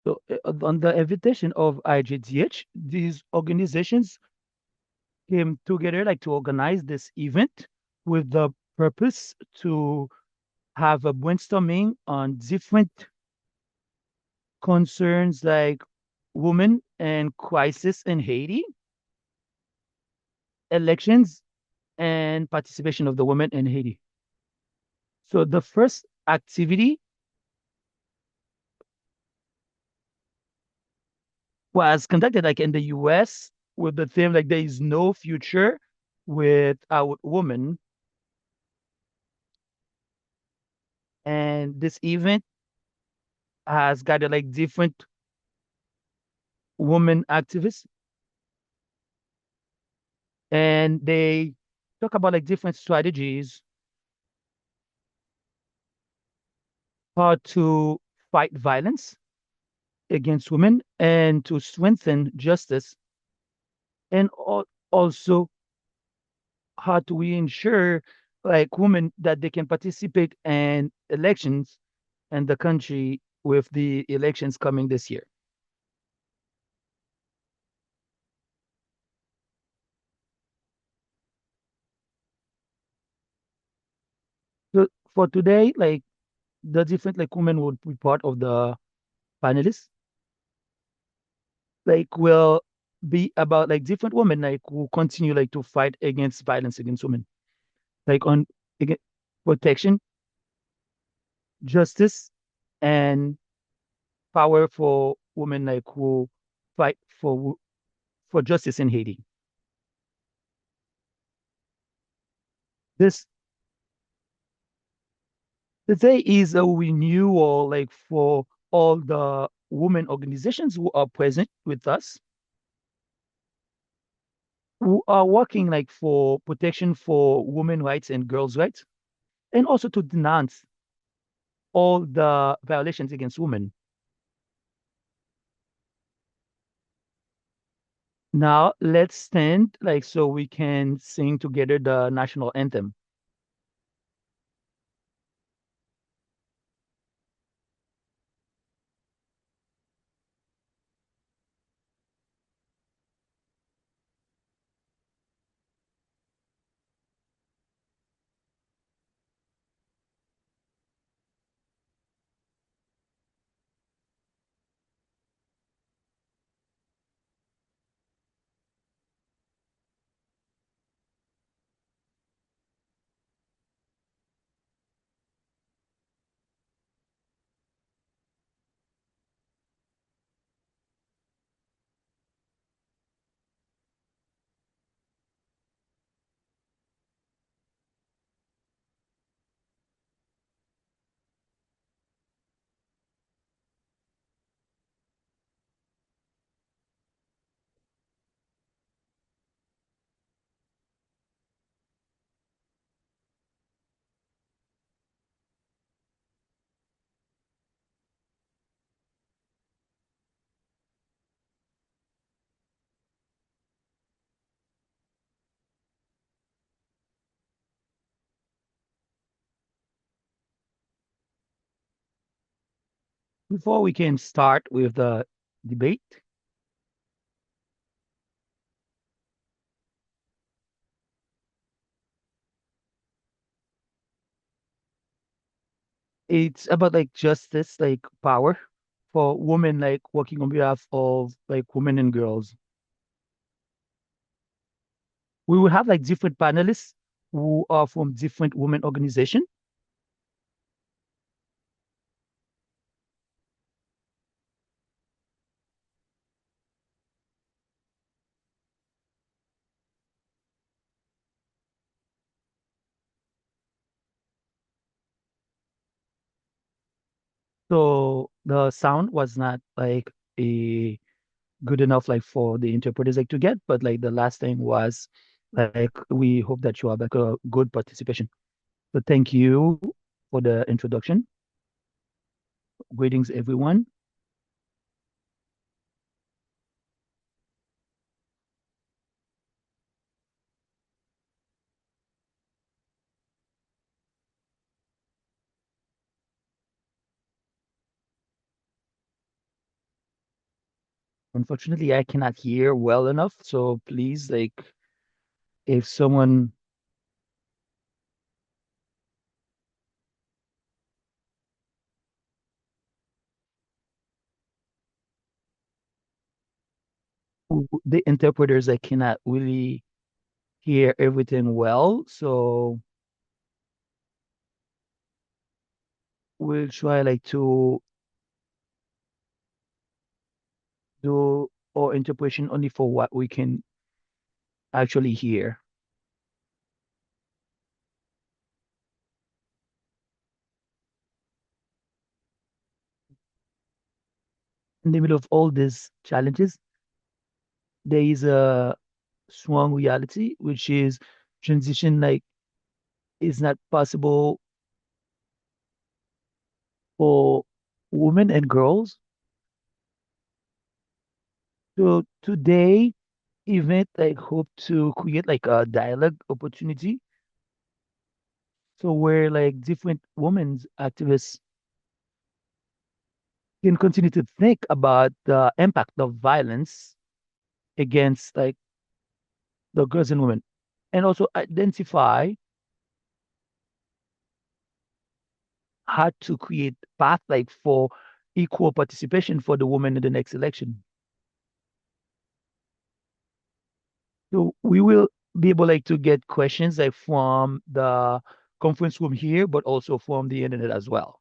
So, on the invitation of IJDH, these organizations came together like to organize this event with the purpose to have a brainstorming on different concerns like women and crisis in Haiti, elections, and participation of the women in Haiti. So the first activity was conducted like in the US with the theme like there is no future without women. And this event has gathered like different women activists and they talk about like different strategies how to fight violence against women and to strengthen justice and also how do we ensure like women that they can participate in elections in the country with the elections coming this year. So for today, like the different like women would be part of the panelists, like will be about like different women like who continue like to fight against violence against women, like on again, protection, justice, and power for women like who fight for justice in Haiti. This today is a renewal like for all the women organizations who are present with us, who are working like for protection for women rights and girls' rights, and also to denounce all the violations against women. Now let's stand like so we can sing together the national anthem. Before we can start with the debate, it's about like justice, like power for women, like working on behalf of like women and girls. We will have like different panelists who are from different women organization. So the sound was not like a good enough like for the interpreters like to get, but like the last thing was like we hope that you have like a good participation. So thank you for the introduction. Greetings everyone. Unfortunately, I cannot hear well enough, so please, like, if someone the interpreters, I cannot really hear everything well, so we'll try like to do our interpretation only for what we can actually hear. In the middle of all these challenges, there is a strong reality, which is transition like is not possible for women and girls. So today event like hope to create like a dialogue opportunity. So where like different women's activists can continue to think about the impact of violence against like the girls and women and also identify how to create path like for equal participation for the women in the next election. So we will be able like to get questions like from the conference room here, but also from the internet as well.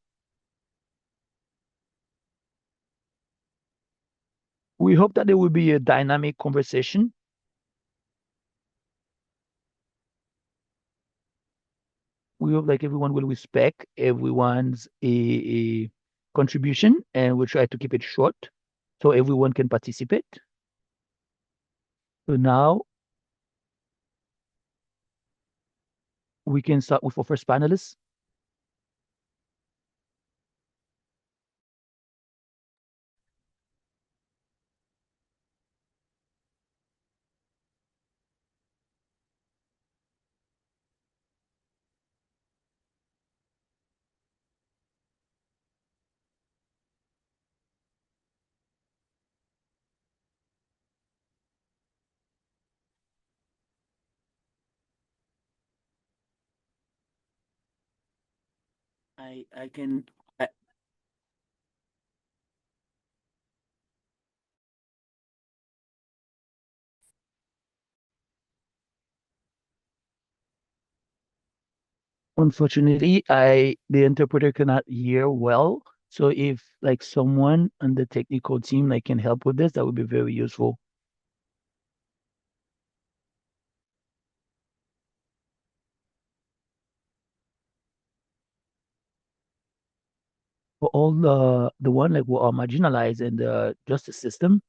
We hope that there will be a dynamic conversation. We hope like everyone will respect everyone's a contribution and we'll try to keep it short so everyone can participate. So now we can start with our first panelist. I can I, unfortunately I the interpreter cannot hear well. So if like someone on the technical team like can help with this, that would be very useful. For all the one like who are marginalized in the justice system,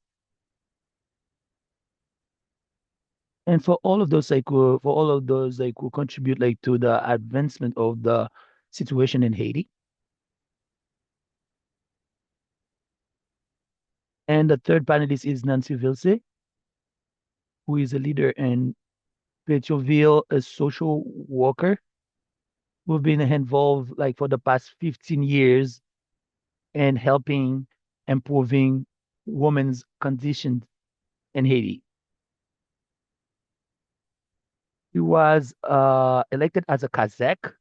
and for all of those like for all of those like who contribute like to the advancement of the situation in Haiti. And the third panelist is Nancy Vilse, who is a leader in Petroville, a social worker who've been involved like for the past 15 years in helping improving women's conditions in Haiti. He was elected as a Kazakh,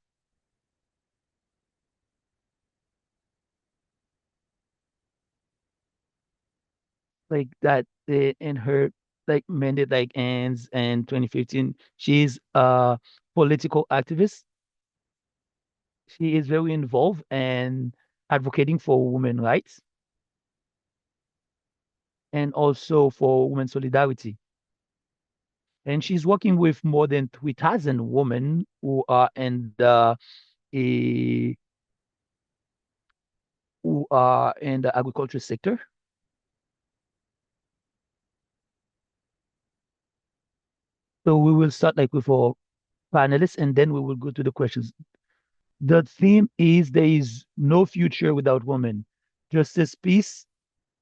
like that in her like mandate like ends in 2015. She's a political activist. She is very involved in advocating for women rights and also for women solidarity. And she's working with more than 3,000 women who are in eh, the agriculture sector. So we will start like with our panelists and then we will go to the questions. The theme is there is no future without women, justice, peace,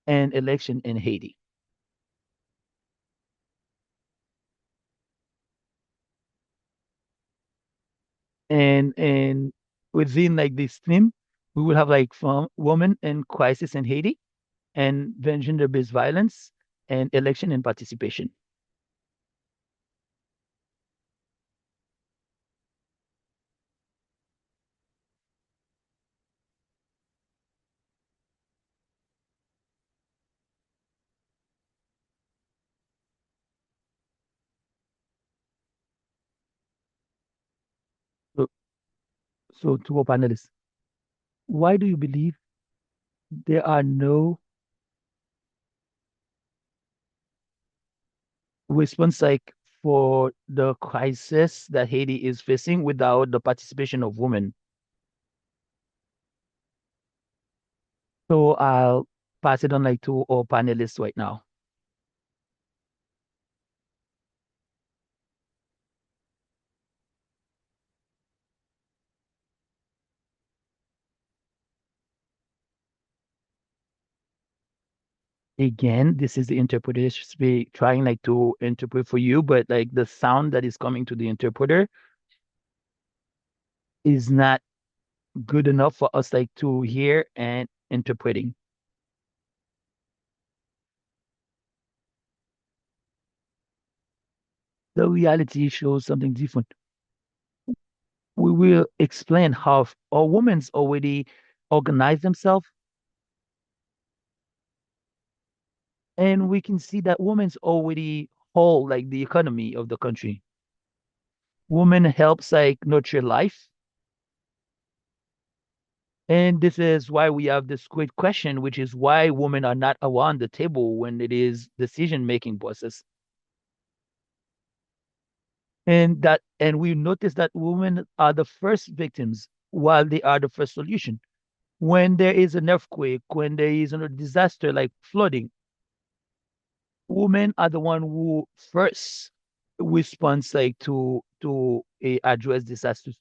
and election in Haiti. And within like this theme, we will have like from women in crisis in Haiti and then gender-based violence and election and participation. So, so to our panelists, why do you believe there are no response like for the crisis that Haiti is facing without the participation of women? So I'll pass it on like to our panelists right now. Again, this is the interpreter be trying like to interpret for you, but like the sound that is coming to the interpreter is not good enough for us like to hear and interpreting. The reality shows something different. We will explain how our women's already organize themselves, and we can see that women's already hold like the economy of the country. Women helps like nurture life. And this is why we have this great question, which is why women are not around the table when it is decision making process. And we notice that women are the first victims while they are the first solution. When there is an earthquake, when there is a disaster like flooding, women are the one who first responds like to address disasters.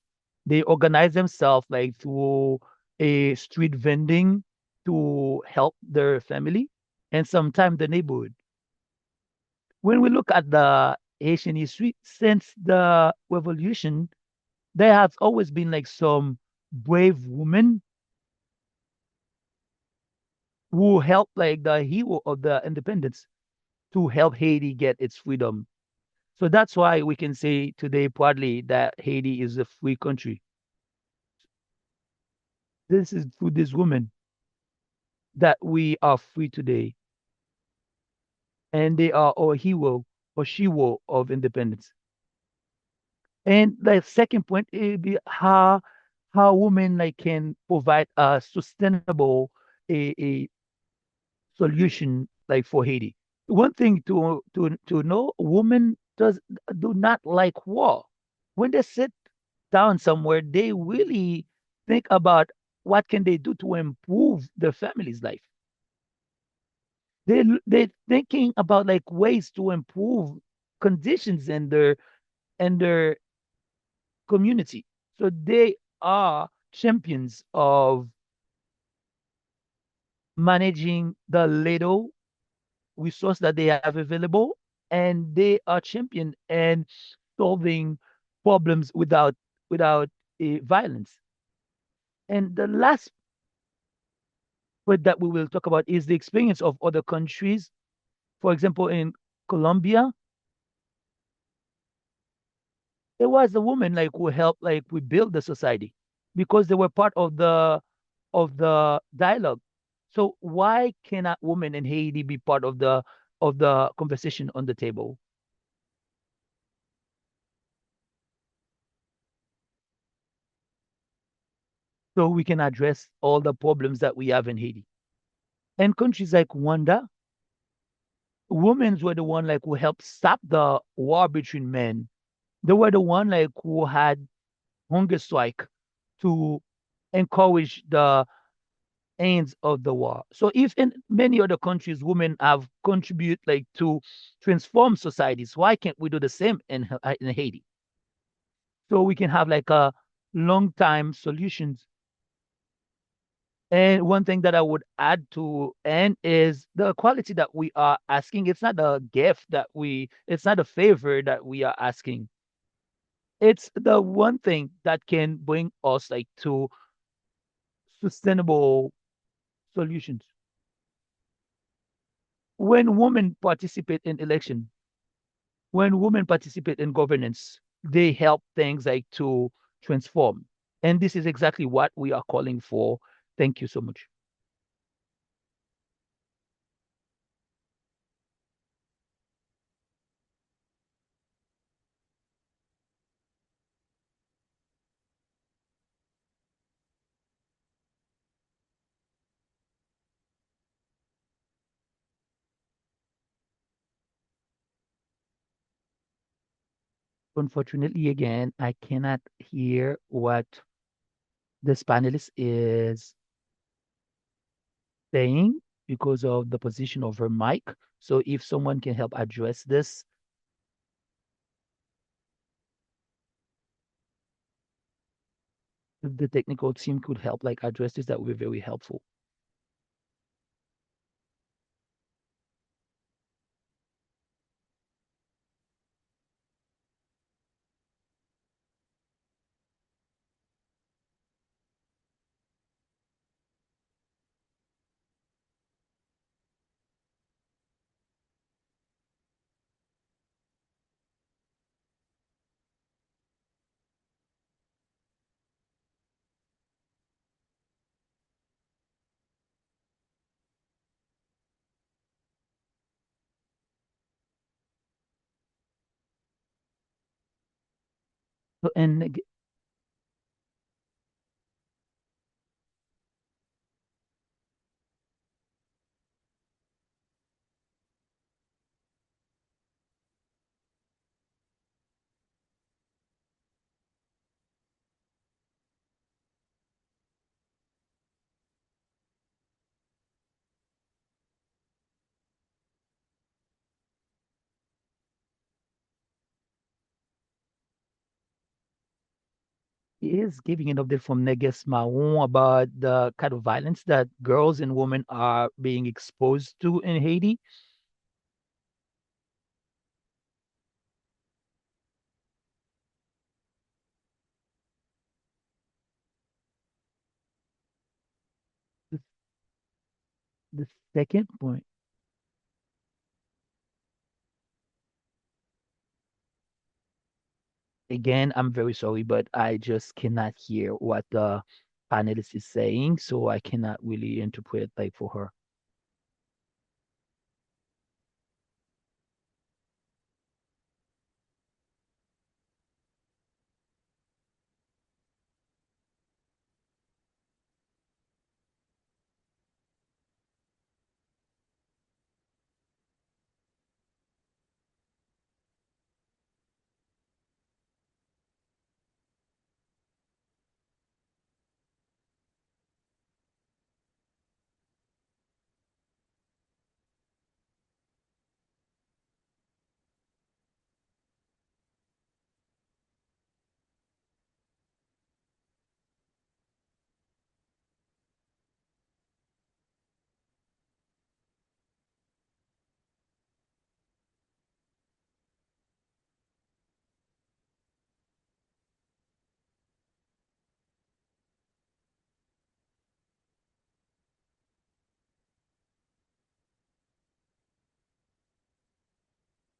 They organize themselves like through a street vending to help their family and sometimes the neighborhood. When we look at the Haitian history, since the revolution, there has always been like some brave women who helped like the hero of the independence to help Haiti get its freedom. So that's why we can say today proudly that Haiti is a free country. This is through this woman that we are free today, and they are our hero or she-wo of independence. And the second point is be how women like can provide a sustainable a solution like for Haiti. One thing to know, women does do not like war. When they sit down somewhere, they really think about what can they do to improve their family's life. They're thinking about like ways to improve conditions in their community. So they are champions of managing the little resource that they have available, and they are champion and solving problems without violence. And the last point that we will talk about is the experience of other countries. For example, in Colombia, there was a woman like who helped like we build the society because they were part of the dialogue. So why cannot women in Haiti be part of the conversation on the table so we can address all the problems that we have in Haiti? And countries like Rwanda, women were the one like who helped stop the war between men. They were the one like who had hunger strike to encourage the ends of the war. So if in many other countries women have contributed like to transform societies, why can't we do the same in Haiti? So we can have like a long time solutions. And one thing that I would add to and is the quality that we are asking. It's not a gift that it's not a favor that we are asking. It's the one thing that can bring us like to sustainable solutions. when women participate in election, when women participate in governance, they help things like to transform. And this is exactly what we are calling for. Thank you so much. Unfortunately, again, I cannot hear what this panelist is saying because of the position of her mic. So if someone can help address this, if the technical team could help like address this, that would be very helpful. So, and he is giving an update from Neges Maron about the kind of violence that girls and women are being exposed to in Haiti. The, the second point, again, I'm very sorry, but I just cannot hear what the panelist is saying, so I cannot really interpret like for her.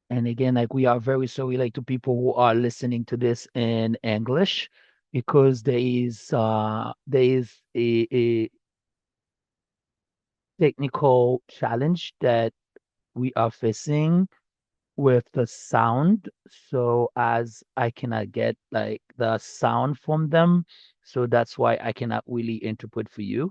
And again, like we are very sorry, like to people who are listening to this in English, because there is a technical challenge that we are facing with the sound. So as I cannot get like the sound from them, so that's why I cannot really interpret for you.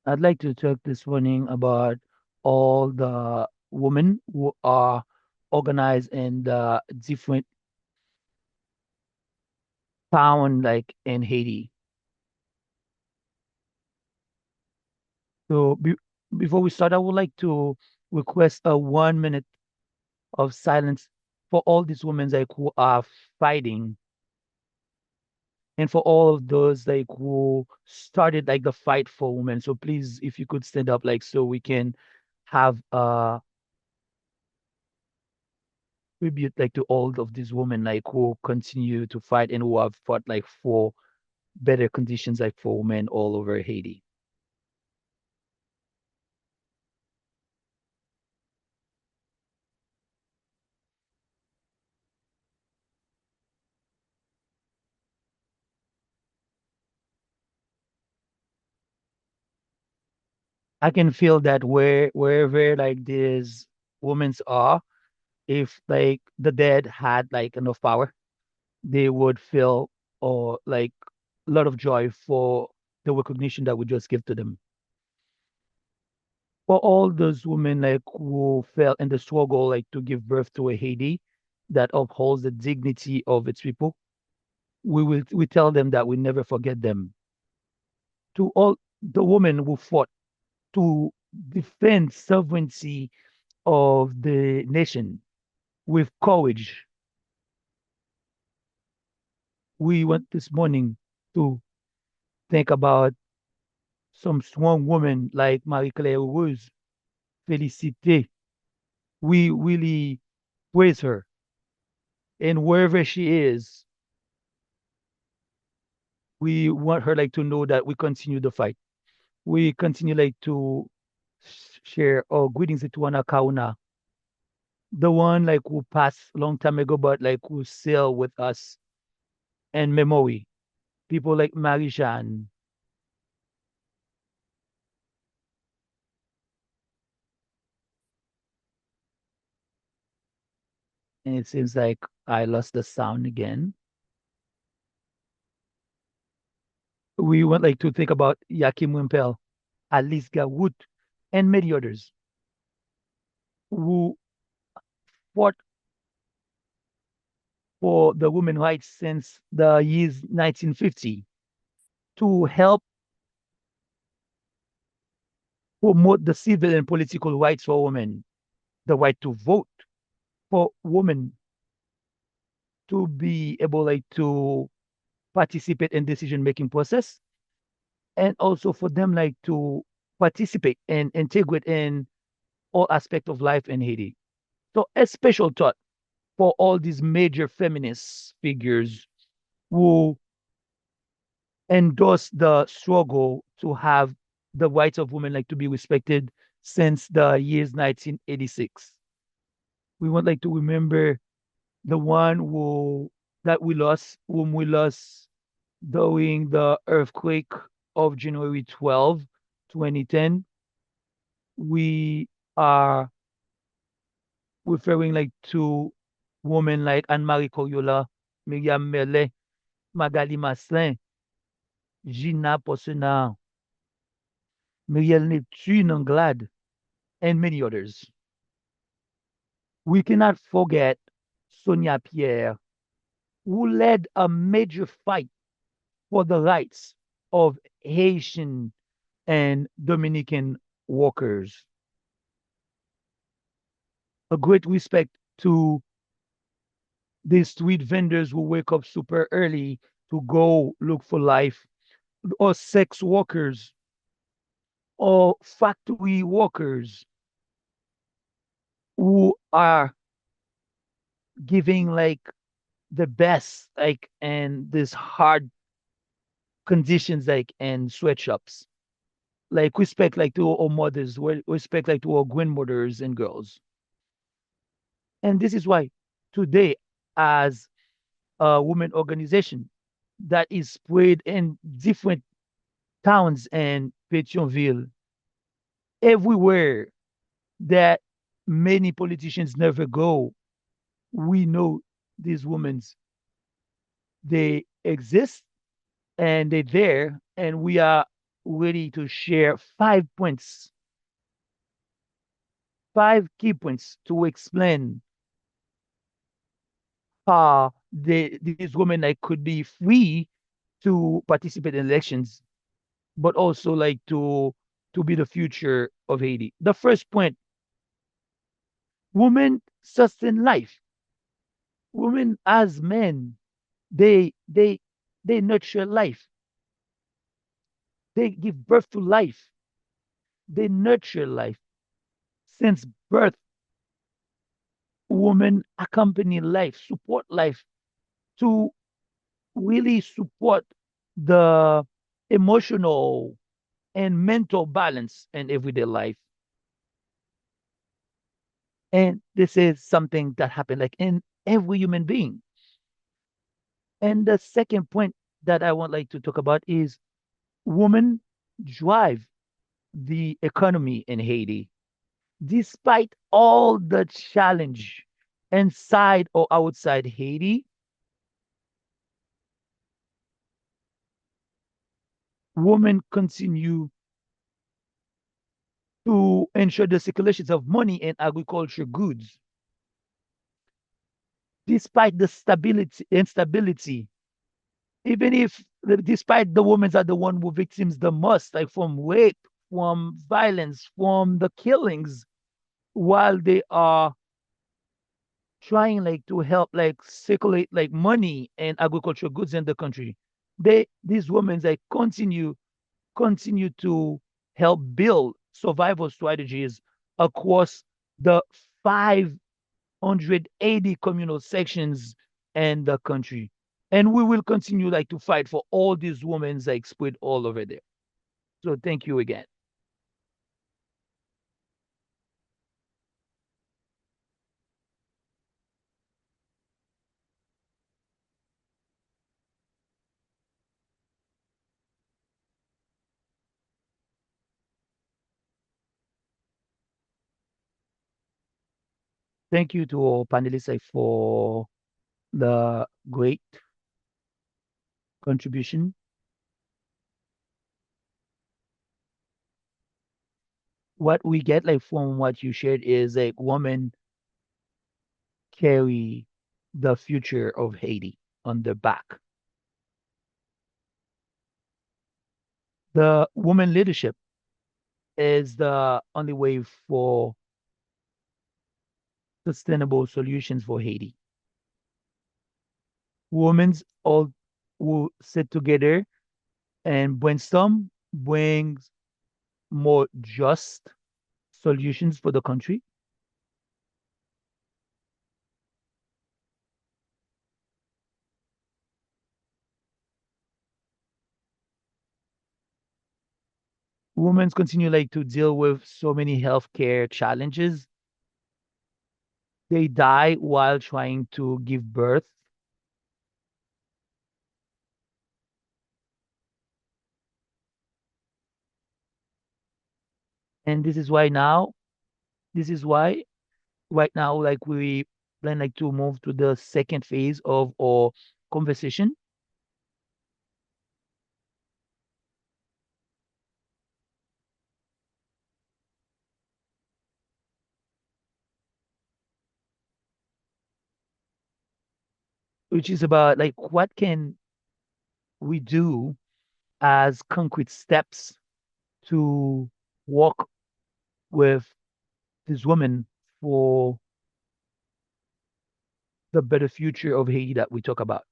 I'd like to talk this morning about all the women who are organized in the different town like in Haiti. So before we start, I would like to request a 1 minute of silence for all these women like who are fighting and for all of those like who started like the fight for women. So please, if you could stand up like so we can have a tribute like to all of these women like who continue to fight and who have fought like for better conditions like for women all over Haiti. I can feel that wherever like these women are, if like the dead had like enough power, they would feel or like a lot of joy for the recognition that we just give to them. For all those women like who fell in the struggle like to give birth to a Haiti that upholds the dignity of its people, we tell them that we never forget them. To all the women who fought to defend sovereignty of the nation with courage, we went this morning to think about some strong women like Marie Claire Rose, Félicité. We really praise her. And wherever she is, we want her like to know that we continue the fight. We continue like to share our greetings to Tuana Kauna, the one like who passed a long time ago, but like who still with us in memory. People like Marie Jeanne. And it seems like I lost the sound again. We want like to think about Yakim Wimpel, Alice Gawood, and many others who fought for the women's rights since the years 1950 to help promote the civil and political rights for women, the right to vote for women to be able like to participate in decision making process and also for them like to participate and integrate in all aspects of life in Haiti. So a special thought for all these major feminist figures who endorse the struggle to have the rights of women like to be respected since the years 1986. We want like to remember the one who that we lost, whom we lost during the earthquake of January 12, 2010. We are referring like to women like Anne-Marie Coriola, Miriam Merlet, Magali Masselin, Gina Posena, Muriel Neptune Anglade, and many others. We cannot forget Sonia Pierre, who led a major fight for the rights of Haitian and Dominican workers. A great respect to these street vendors who wake up super early to go look for life, or sex workers, or factory workers who are giving like the best like in this hard conditions like in sweatshops. Like respect like to our mothers, respect like to our grandmothers and girls. And this is why today, as a women organization that is spread in different towns and Pétionville, everywhere that many politicians never go, we know these women, they exist and they're there, and we are ready to share 5 points, 5 key points to explain these women like could be free to participate in elections, but also like to be the future of Haiti. The first point, women sustain life. Women as men, they they nurture life. They give birth to life. They nurture life. Since birth, women accompany life, support life to really support the emotional and mental balance in everyday life. And this is something that happened like in every human being. And the second point that I want like to talk about is women drive the economy in Haiti. Despite all the challenge inside or outside Haiti, women continue to ensure the circulations of money and agriculture goods. Despite the stability instability, even if despite the women are the one who victims the most, like from rape, from violence, from the killings, while they are trying like to help like circulate like money and agricultural goods in the country, these women like continue to help build survival strategies across the 580 communal sections in the country. And we will continue like to fight for all these women like spread all over there. So thank you again. Thank you to all panelists like, for the great contribution. What we get like from what you shared is like women carry the future of Haiti on their back. The woman leadership is the only way for sustainable solutions for Haiti. Women's all who sit together and brainstorm brings more just solutions for the country. Women continue like to deal with so many healthcare challenges. They die while trying to give birth. And this is why right now, like we plan like to move to the second phase of our conversation, which is about like what can we do as concrete steps to work with this woman for the better future of Haiti that we talk about.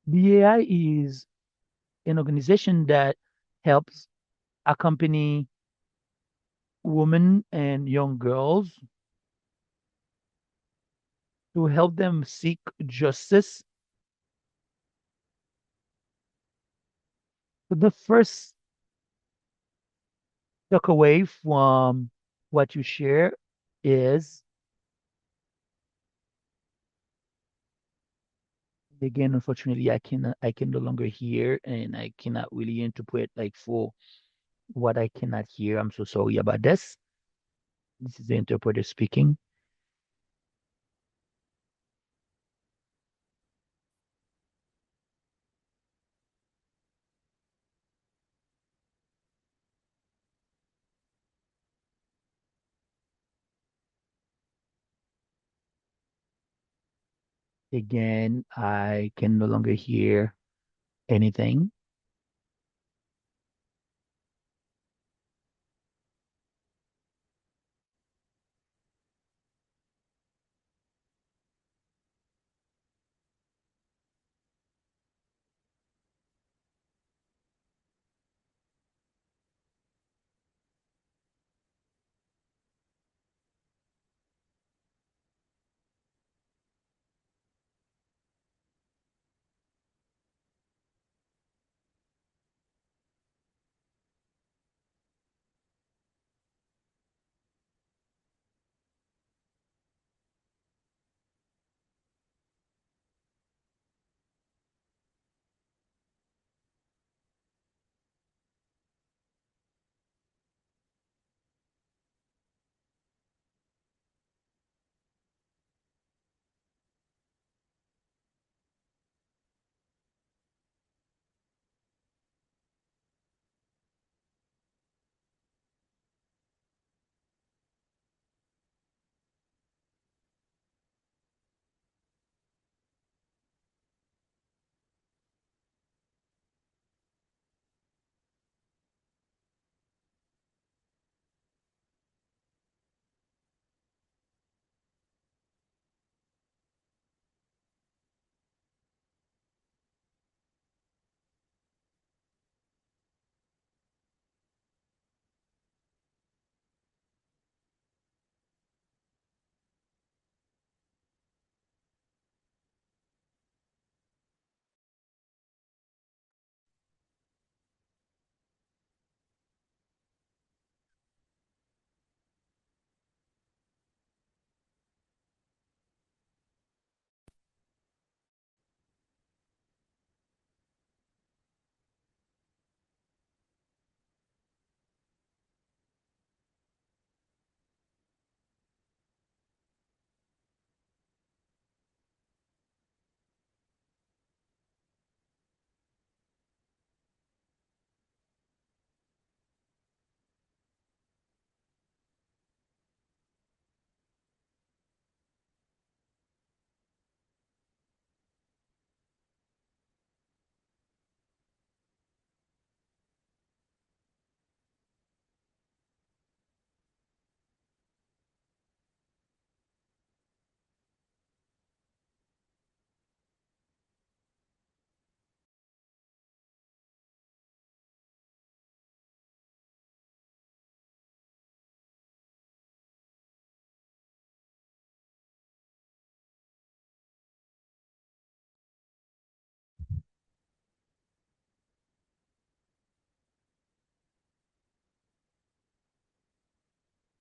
BAI is an organization that helps accompany women and young girls to help them seek justice. The first took away from what you share is, again, unfortunately, I can no longer hear and I cannot really interpret like for what I cannot hear. I'm so sorry about this. This is the interpreter speaking. Again, I can no longer hear anything.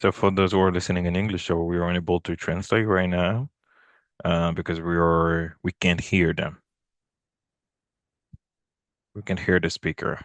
So for those who are listening in English, so we are unable to translate right now because we can't hear them. We can hear the speaker.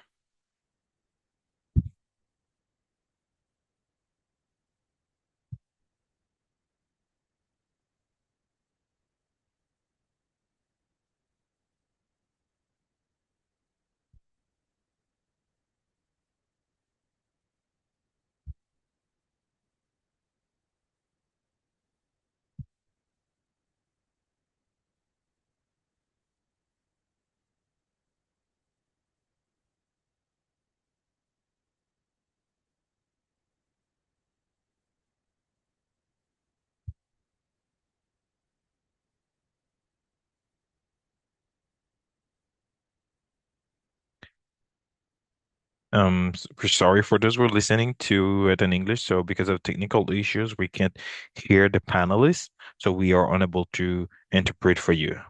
We're sorry for those who are listening to it in English. So because of technical issues, we can't hear the panelists, so we are unable to interpret for you.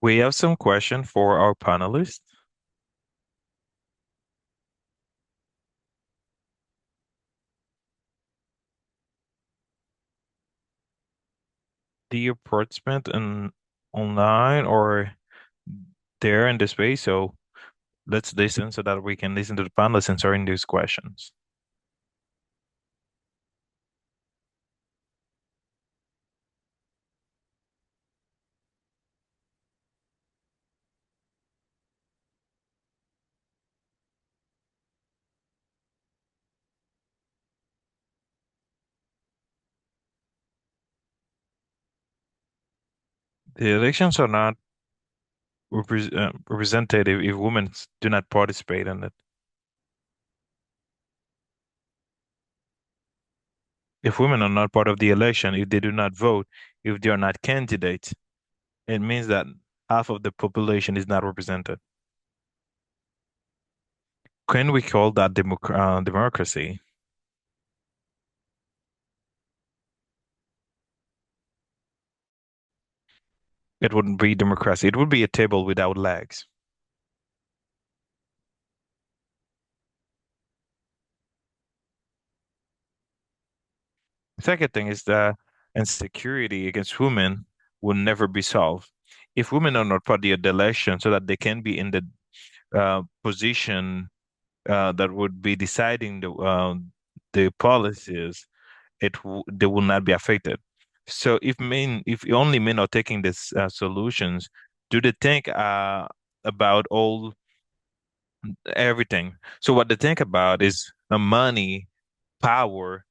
We have some question for our panelists. Do you participate in online or there in the space? So let's listen so that we can listen to the panelists answering these questions. The elections are not representative if women do not participate in it. If women are not part of the election, if they do not vote, if they are not candidates, it means that half of the population is not represented. Can we call that democracy? It wouldn't be democracy. It would be a table without legs. Second thing is that insecurity against women will never be solved. If women are not part of the election so that they can be in the position that would be deciding the policies, they will not be affected. So if only men are taking these solutions, do they think about all everything? So what they think about is money, power,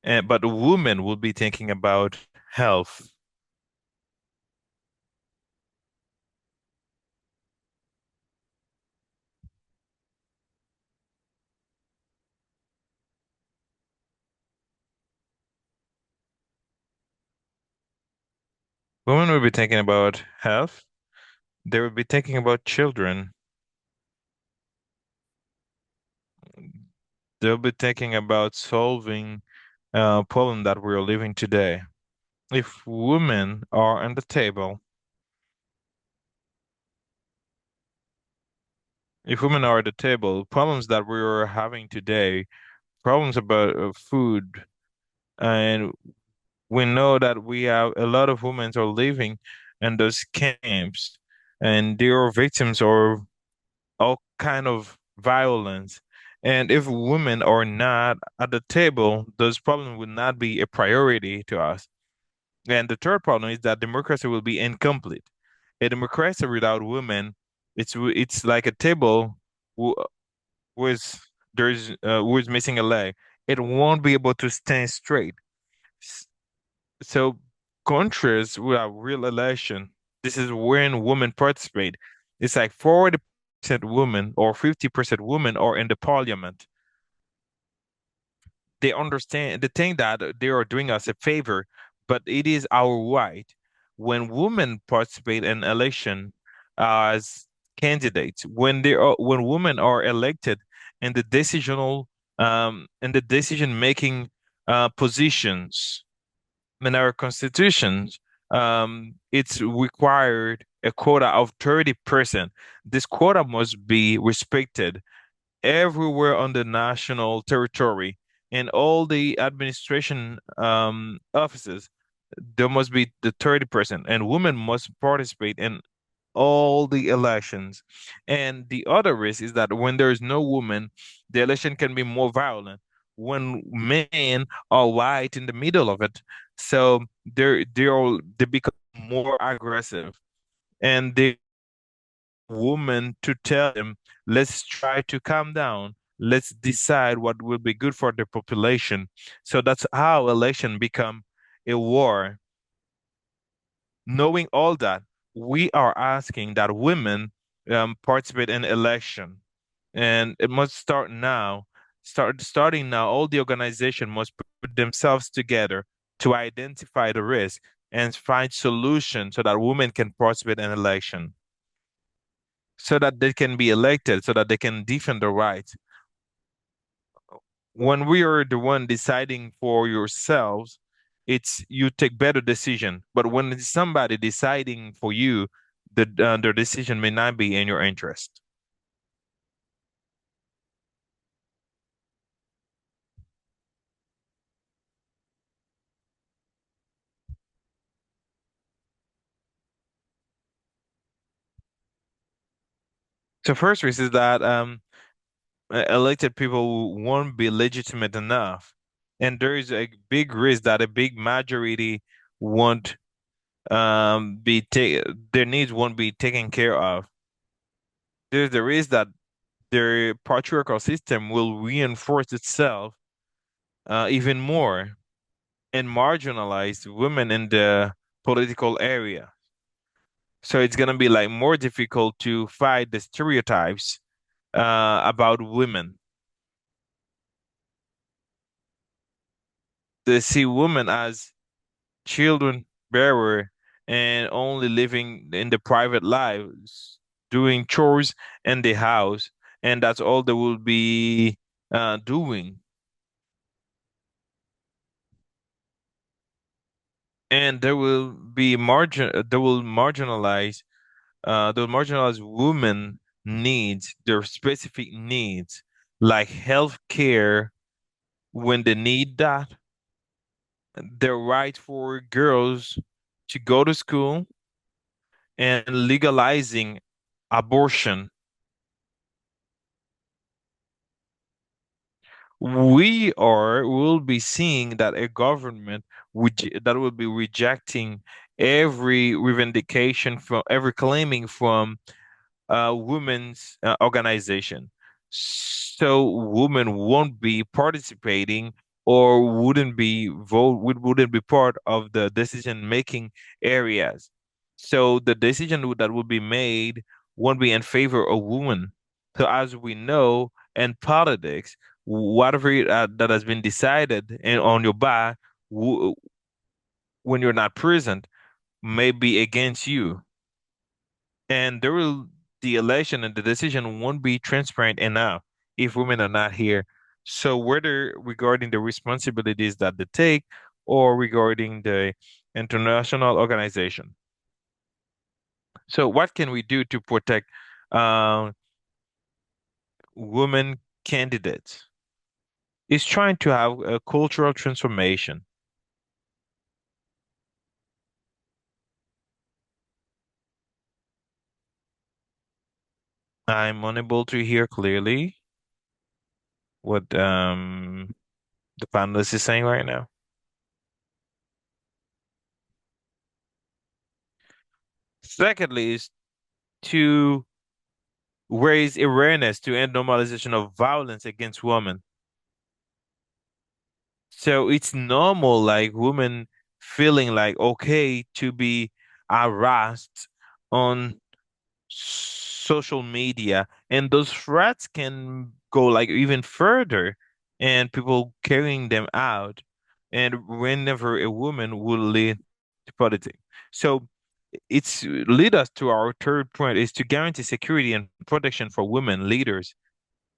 but women will be thinking about health. Women will be thinking about health. They will be thinking about children. They'll be thinking about solving problem that we're living today. If women are on the table, if women are at the table, problems that we're having today, problems about food, and we know that we have a lot of women are living in those camps, and they are victims of all kind of violence. And if women are not at the table, those problems would not be a priority to us. And the third problem is that democracy will be incomplete. A democracy without women, it's like a table who with who is missing a leg. It won't be able to stand straight. S- So countries without real election, this is when women participate. It's like 40% women or 50% women are in the parliament. They understand, they think that they are doing us a favor, but it is our right. When women participate in election as candidates, when women are elected in the decision making positions in our constitutions, it's required a quota of 30%. This quota must be respected everywhere on the national territory in all the administration offices. There must be the 30%, and women must participate in all the elections. And the other risk is that when there is no woman, the election can be more violent. When men are right in the middle of it, so they become more aggressive, and they woman to tell them, let's try to calm down. Let's decide what will be good for the population. So that's how election become a war. Knowing all that, we are asking that women participate in election, and it must start now. Starting now, all the organization must put themselves together to identify the risk and find solutions so that women can participate in election, so that they can be elected, so that they can defend their rights. When we are the one deciding for yourselves, it's you take better decision. But when it's somebody deciding for you, their decision may not be in your interest. So first risk is that elected people won't be legitimate enough, and there is a big risk that a big majority won't be their needs won't be taken care of. There's the risk that their patriarchal system will reinforce itself even more and marginalize women in the political area. So it's gonna be like more difficult to fight the stereotypes about women. They see women as children bearer and only living in the private lives, doing chores in the house, and that's all they will be doing. And they will marginalize those marginalized women needs their specific needs like health care when they need that, the right for girls to go to school, and legalizing abortion. Will be seeing that a government that will be rejecting every revendication from every claiming from women's organization. So women won't be participating or wouldn't be part of the decision making areas. So the decision that will be made won't be in favor of women. So as we know in politics, whatever that has been decided on your back w when you're not present may be against you. And the election and the decision won't be transparent enough if women are not here. So whether regarding the responsibilities that they take or regarding the international organization. So what can we do to protect uh, women candidates? Is trying to have a cultural transformation. I'm unable to hear clearly what the panelist is saying right now. Secondly, is to raise awareness to end normalization of violence against women. So it's normal, like women feeling like okay to be harassed on social media, and those threats can go like even further, and people carrying them out. And whenever a woman will lead to politics, so it's lead us to our third point is to guarantee security and protection for women leaders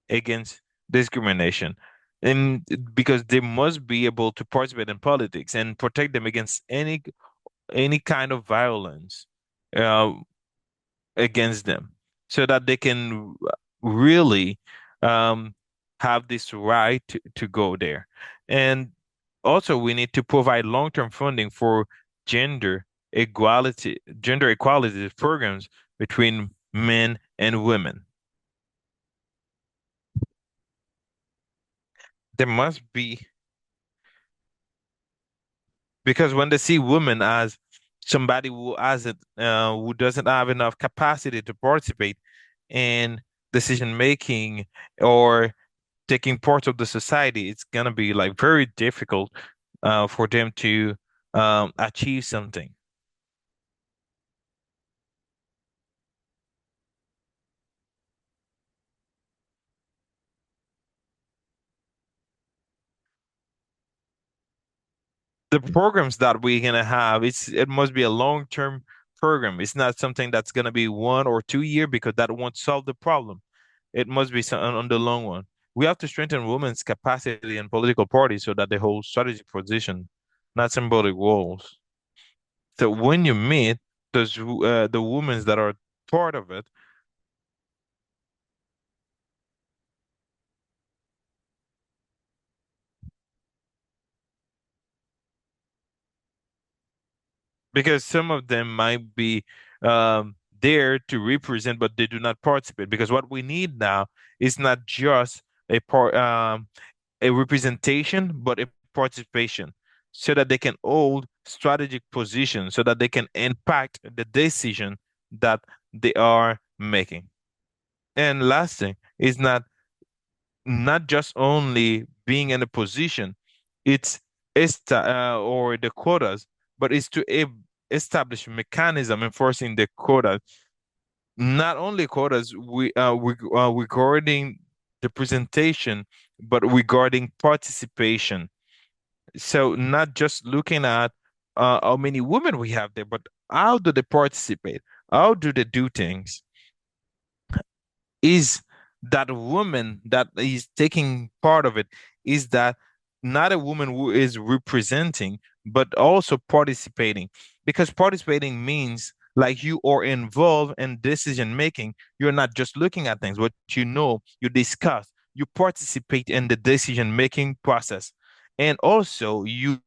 against discrimination. And because they must be able to participate in politics and protect them against any kind of violence uh, against them, so that they can really um, have this right to go there. And also, we need to provide long-term funding for gender equality programs between men and women. There must be because when they see women as somebody who doesn't have enough capacity to participate in decision making or taking part of the society, it's gonna be like very difficult for them to achieve something. The programs that we're gonna have, it must be a long-term program. It's not something that's gonna be 1 or 2 year because that won't solve the problem. It must be some, on the long run. We have to strengthen women's capacity in political parties so that they hold strategic position, not symbolic roles. So when you meet the women that are part of it, because some of them might be there to represent, but they do not participate. Because what we need now is not just a representation, but a participation, so that they can hold strategic positions, so that they can impact the decision that they are making. And last thing is not just only being in a position, or the quotas, but it's to establish mechanism enforcing the quotas. Not only quotas, regarding the presentation, but regarding participation. So not just looking at how many women we have there, but how do they participate? How do they do things? Is that woman that is taking part of it, is that not a woman who is representing but also participating, because participating means like you are involved in decision making. You're not just looking at things, but you discuss, you participate in the decision making process. And also you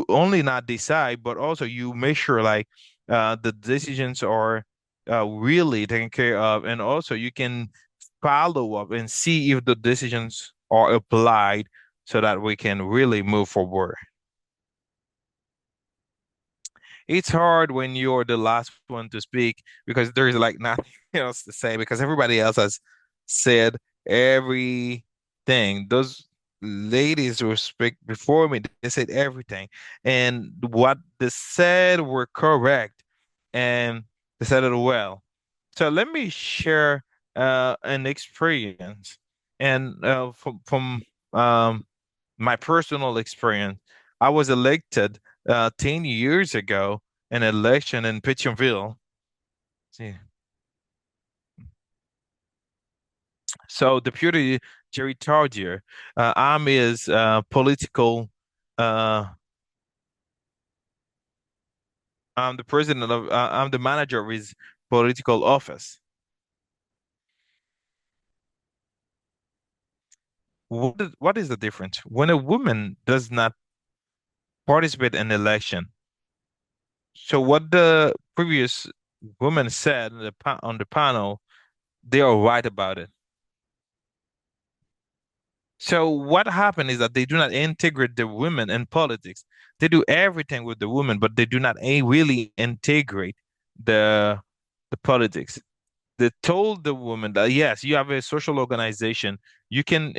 only not decide, but also you make sure like the decisions are really taken care of, and also you can follow up and see if the decisions are applied so that we can really move forward. It's hard when you're the last one to speak because there's like nothing else to say because everybody else has said everything. Those ladies who speak before me, they said everything. And what they said were correct. And they said it well. So let me share an experience. And from um, my personal experience, I was elected 10 years ago, an election in Pittsonville. See. So Deputy Jerry Tardier, I'm his uh, I'm the manager of his political office. What is the difference? When a woman does not participate in election, so what the previous woman said on the panel, they are right about it. So what happened is that they do not integrate the women in politics. They do everything with the women, but they do not really integrate the the politics. They told the woman that yes, you have a social organization, you can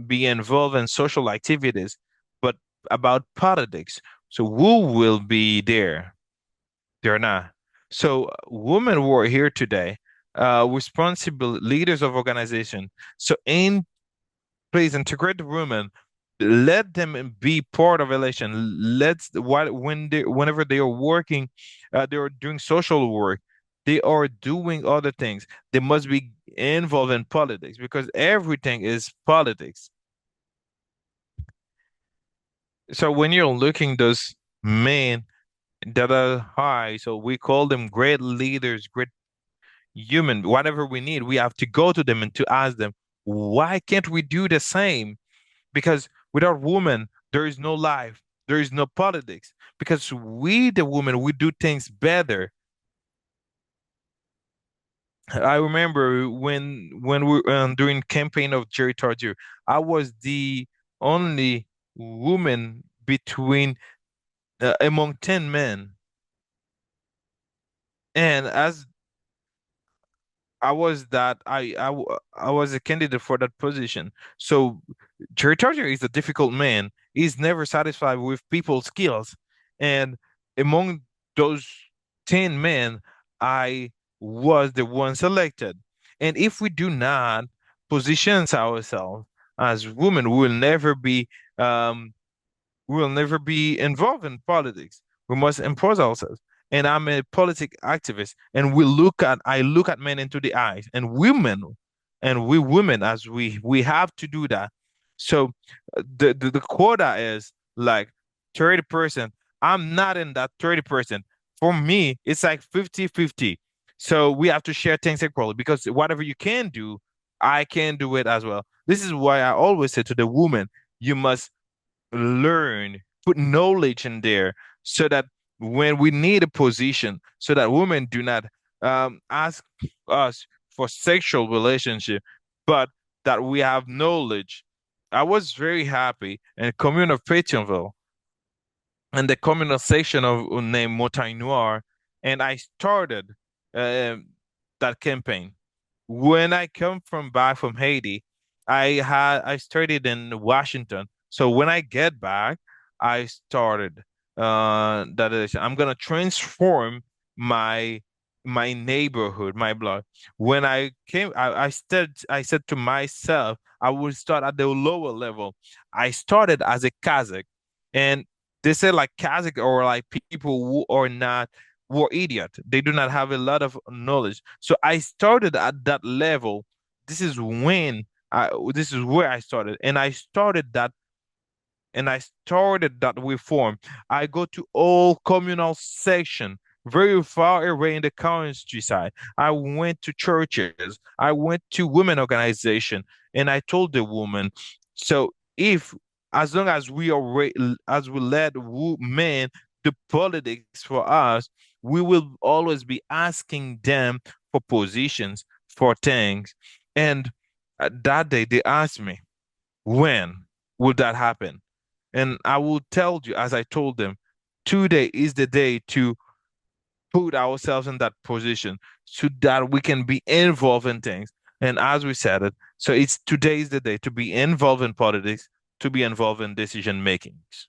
be involved in social activities, but about politics. So who will be there? They're not. So women who are here today, responsible leaders of organization. So in please integrate the women. Let them be part of election. Whenever they are working, they are doing social work. They are doing other things. They must be involved in politics because everything is politics. So when you're looking those men that are high, so we call them great leaders, great human. Whatever we need, we have to go to them and to ask them, why can't we do the same? Because without women, there is no life, there is no politics. Because we, the women, we do things better. I remember when we during campaign of Jerry Tardieu, I was the only woman between among 10 men, and as I was a candidate for that position. So Jerry Tardieu is a difficult man. He's never satisfied with people's skills. And among those 10 men, I was the one selected. And if we do not position ourselves as women, um, we will never be involved in politics. We must impose ourselves. And I'm a politic activist, and I look at men into the eyes, and we women, as we have to do that. So the quota is like 30%. I'm not in that 30%. For me, it's like 50-50. So we have to share things equally because whatever you can do, I can do it as well. This is why I always say to the woman, you must learn, put knowledge in there so that when we need a position, so that women do not ask us for sexual relationship, but that we have knowledge. I was very happy in commune of Pétionville in the communal section of named Montagne Noire, and I started uh, that campaign. When I come from back from Haiti, I studied in Washington. So when I get back, I started that is I'm gonna transform my my neighborhood, my block. When I came, I said to myself, I will start at the lower level. I started as a Kazakh, and they say like Kazakh or like people who are not were idiot. They do not have a lot of knowledge. So I started at that level. This is when this is where I started, and I started that reform. I go to all communal section, very far away in the countryside. I went to churches. I went to women organization, and I told the woman, so if as long as we are as we let men do politics for us, we will always be asking them for positions, for things. And that day they asked me, when will that happen? And I will tell you, as I told them, today is the day to put ourselves in that position so that we can be involved in things. And as we said it, so it's today is the day to be involved in politics, to be involved in decision makings.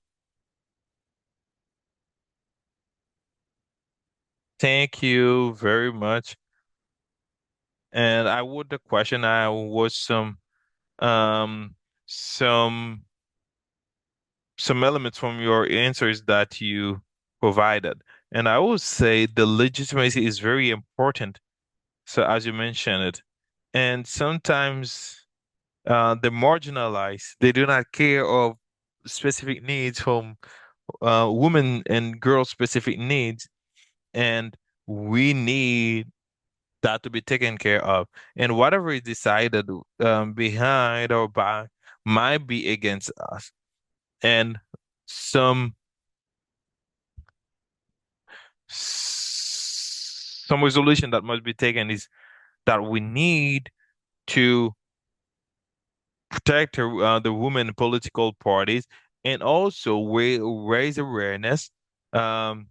Thank you very much. And I would the question I was um some some elements from your answers that you provided. And I would say the legitimacy is very important. So as you mentioned it, and sometimes the marginalized, they do not care of specific needs from women and girls specific needs, and we need that to be taken care of. And whatever is decided behind our back might be against us. And some some resolution that must be taken is that we need to protect the women political parties and also raise awareness um,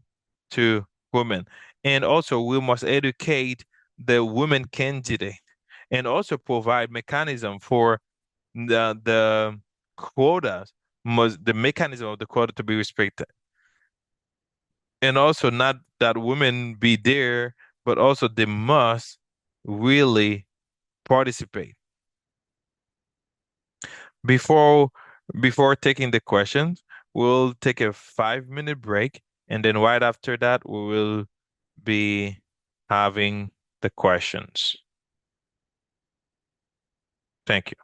to women. And also, we must educate the women candidate and also provide mechanism for the quotas, must the mechanism of the quota to be respected. And also, not that women be there, but also they must really participate. Before before taking the questions, we'll take a 5 minute break, and then right after that, we will be having the questions. Thank you.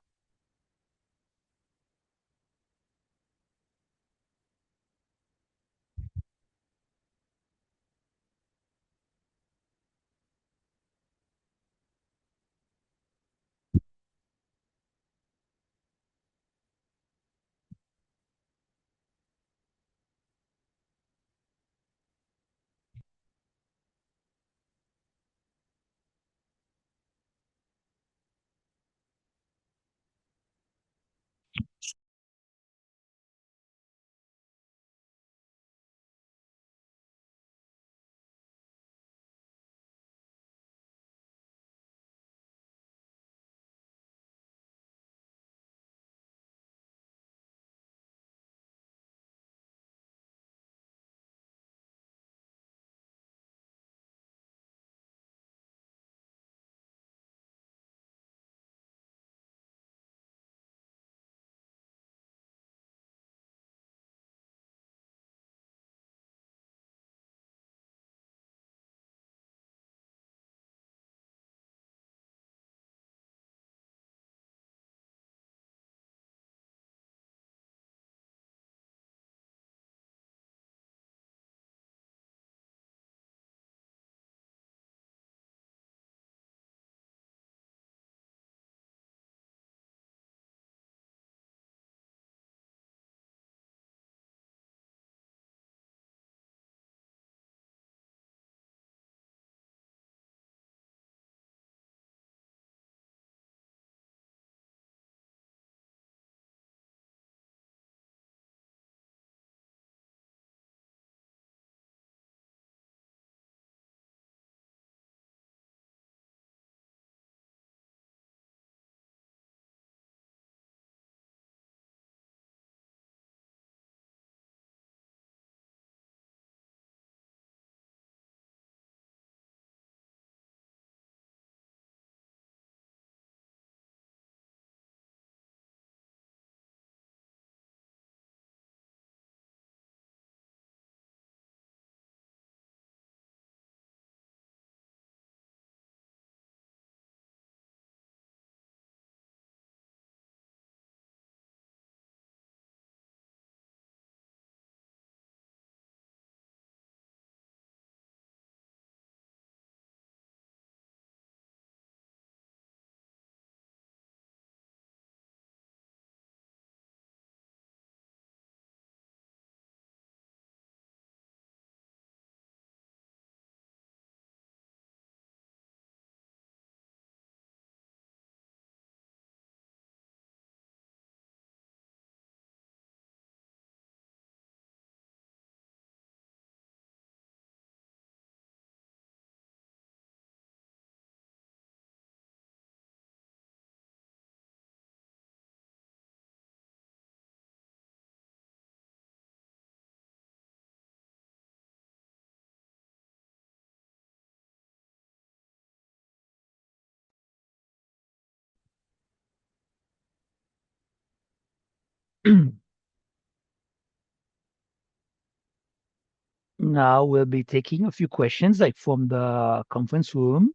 Now we'll be taking a few questions like from the conference room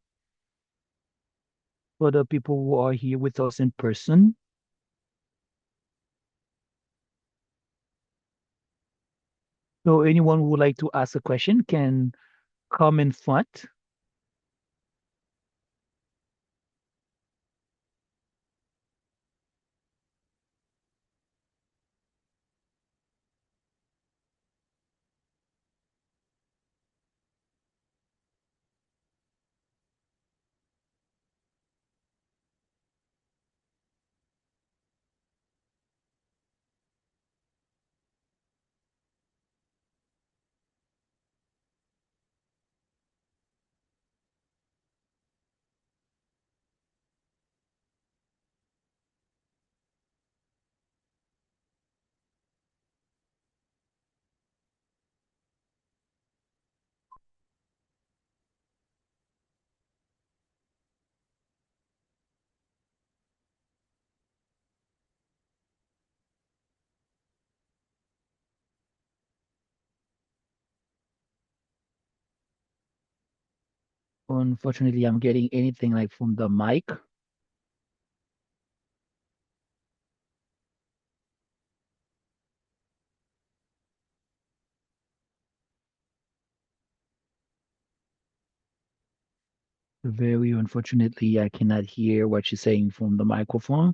for the people who are here with us in person. So anyone who would like to ask a question can come in front. Unfortunately, I'm getting anything like from the mic. Very unfortunately, I cannot hear what you're saying from the microphone.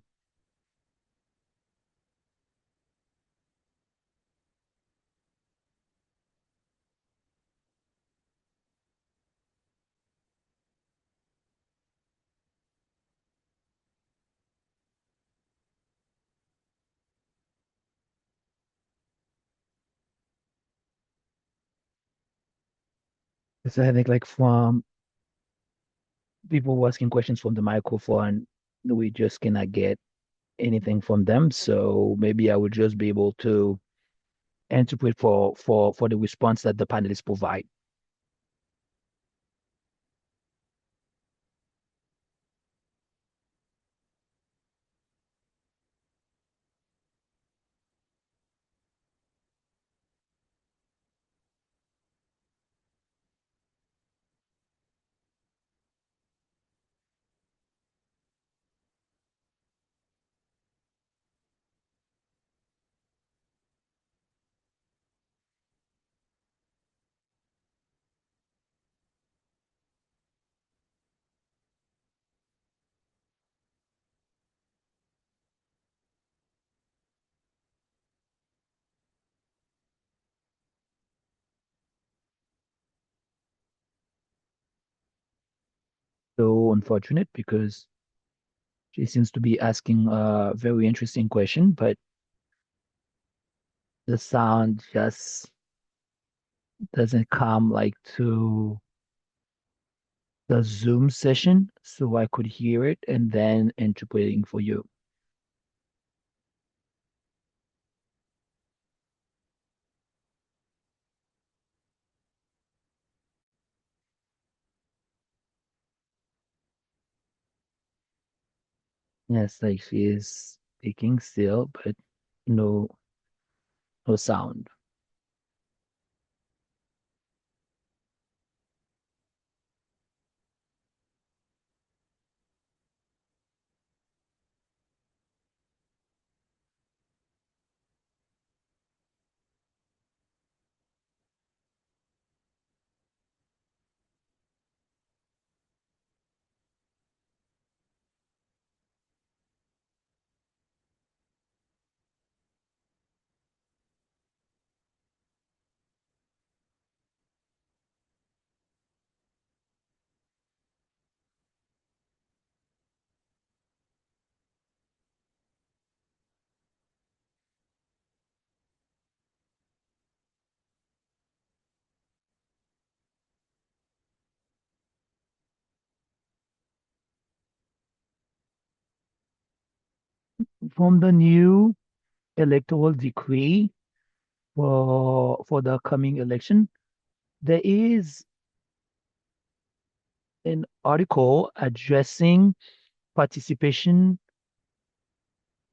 So I think like from people asking questions from the microphone, we just cannot get anything from them. So maybe I would just be able to interpret for the response that the panelists provide. So unfortunate because she seems to be asking a very interesting question, but the sound just doesn't come like to the Zoom session, so I could hear it and then interpreting for you. Yes, like she is speaking still, but no no sound. From the new electoral decree for the coming election, there is an article addressing participation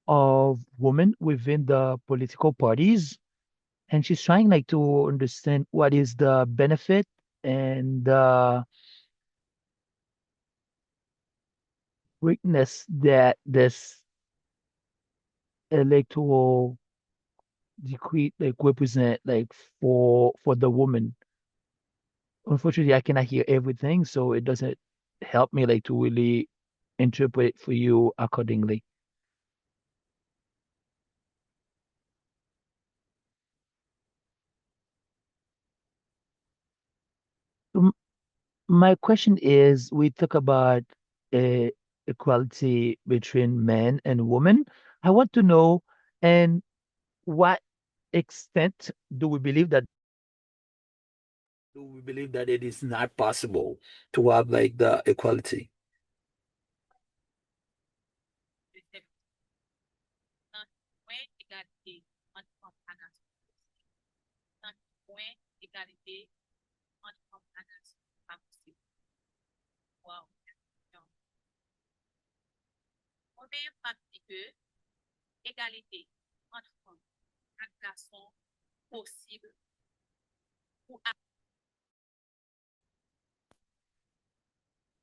of women within the political parties, and she's trying like to understand what is the benefit and the weakness that this electoral decree like represent like for the woman. Unfortunately, I cannot hear everything, so it doesn't help me like to really interpret it for you accordingly. M- My question is, we talk about uh, equality between men and women. I want to know, and what extent do we believe that it is not possible to have like the equality?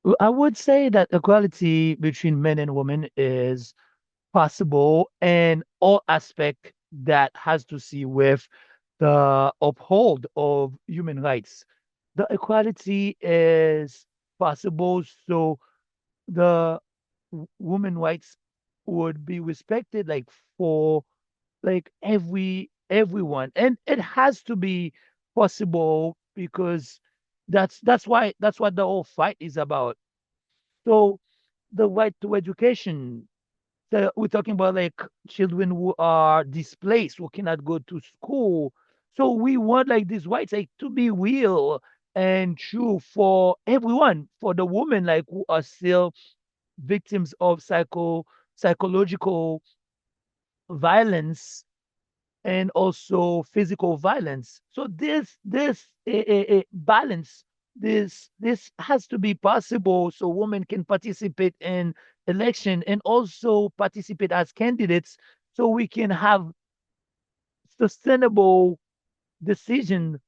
Well, I would say that equality between men and women is possible in all aspect that has to see with the uphold of human rights. The equality is possible, so the woman rights would be respected like for like everyone, and it has to be possible because that's what the whole fight is about. So the right to education, we're talking about like children who are displaced, who cannot go to school. So we want like these rights like to be real and true for everyone, for the women like who are still victims of psychological violence and also physical violence. So this balance, this has to be possible so women can participate in election and also participate as candidates so we can have sustainable decision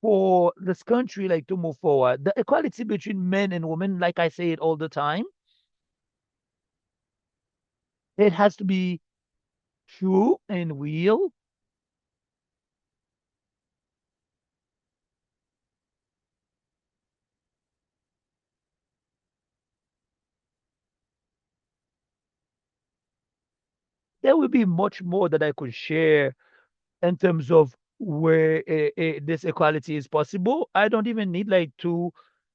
for this country like to move forward. The equality between men and women, like I say it all the time, it has to be true and real. There will be much more that I could share in terms of where this equality is possible. I don't even need like to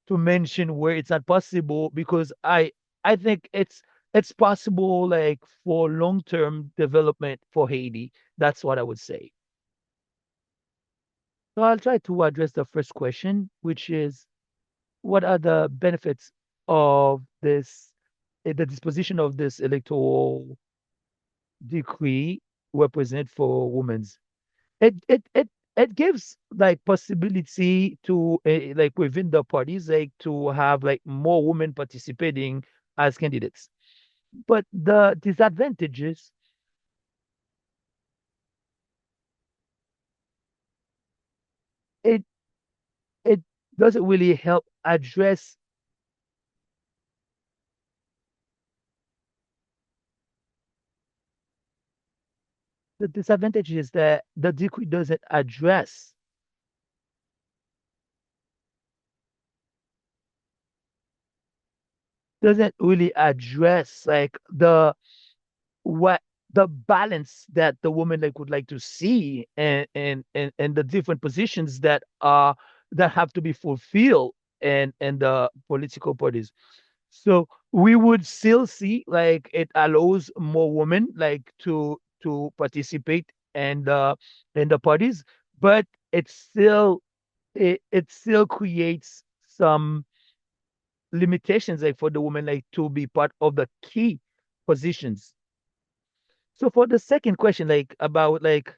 mention where it's not possible because I think it's possible like for long-term development for Haiti. That's what I would say. So I'll try to address the first question, which is what are the benefits of this, the disposition of this electoral decree represent for women? It gives like possibility to like within the parties like to have like more women participating as candidates. But the disadvantages, it it doesn't really help address the disadvantages that the decree doesn't really address like what the balance that the woman like would like to see and the different positions that are that have to be fulfilled and the political parties. So we would still see like it allows more women like to participate in the parties, but it still creates some limitations like for the women like to be part of the key positions. So for the second question, like about like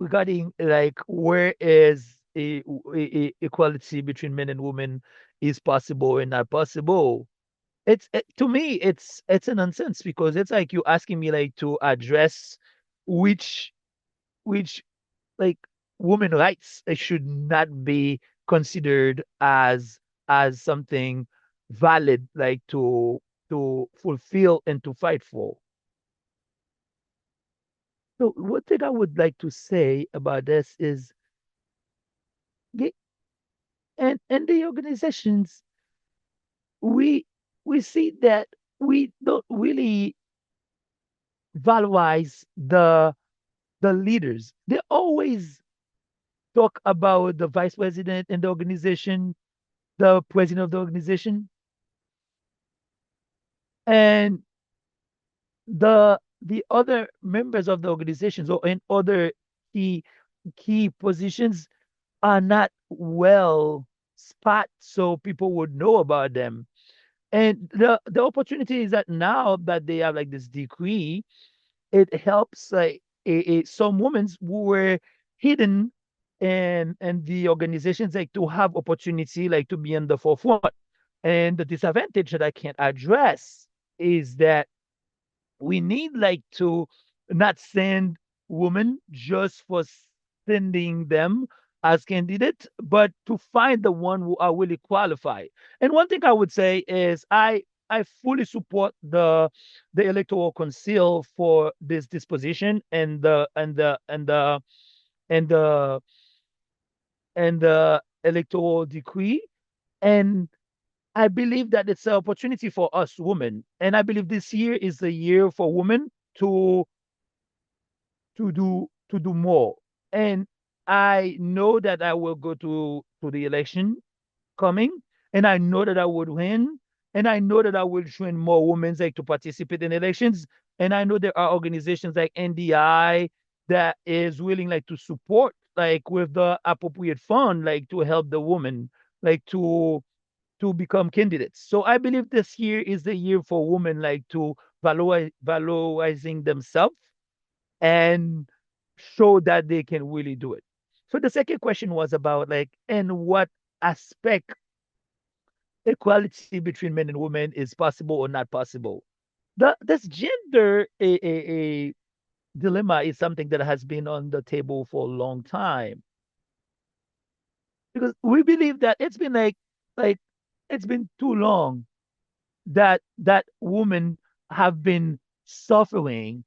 regarding like where is equality between men and women is possible and not possible. to me it's a nonsense because it's like you asking me like to address which which like women rights should not be considered as something valid like to fulfill and to fight for. So one thing I would like to say about this is ge- and the organizations we we see that we don't really valorize the leaders. They always talk about the vice president in the organization, the president of the organization, and the other members of the organizations or in other key key positions are not well spot so people would know about them. And the opportunity is that now that they have like this decree, it helps like some women who were hidden and the organizations like to have opportunity like to be in the forefront. And the disadvantage that I can't address is that we need like to not send women just for sending them as candidates, but to find the one who are really qualified. And one thing I would say is I fully support the electoral council for this disposition and the and the electoral decree. And I believe that it's an opportunity for us women. And I believe this year is the year for women to to do more. And I know that I will go to the election coming, and I know that I would win, and I know that I will train more women like to participate in elections. And I know there are organizations like NDI that is willing like to support like with the appropriate fund like to help the women like to become candidates. So I believe this year is the year for women like to valorizing themselves and show that they can really do it. So the second question was about like in what aspect equality between men and women is possible or not possible. This gender a dilemma is something that has been on the table for a long time because we believe that it's been like it's been too long that women have been suffering.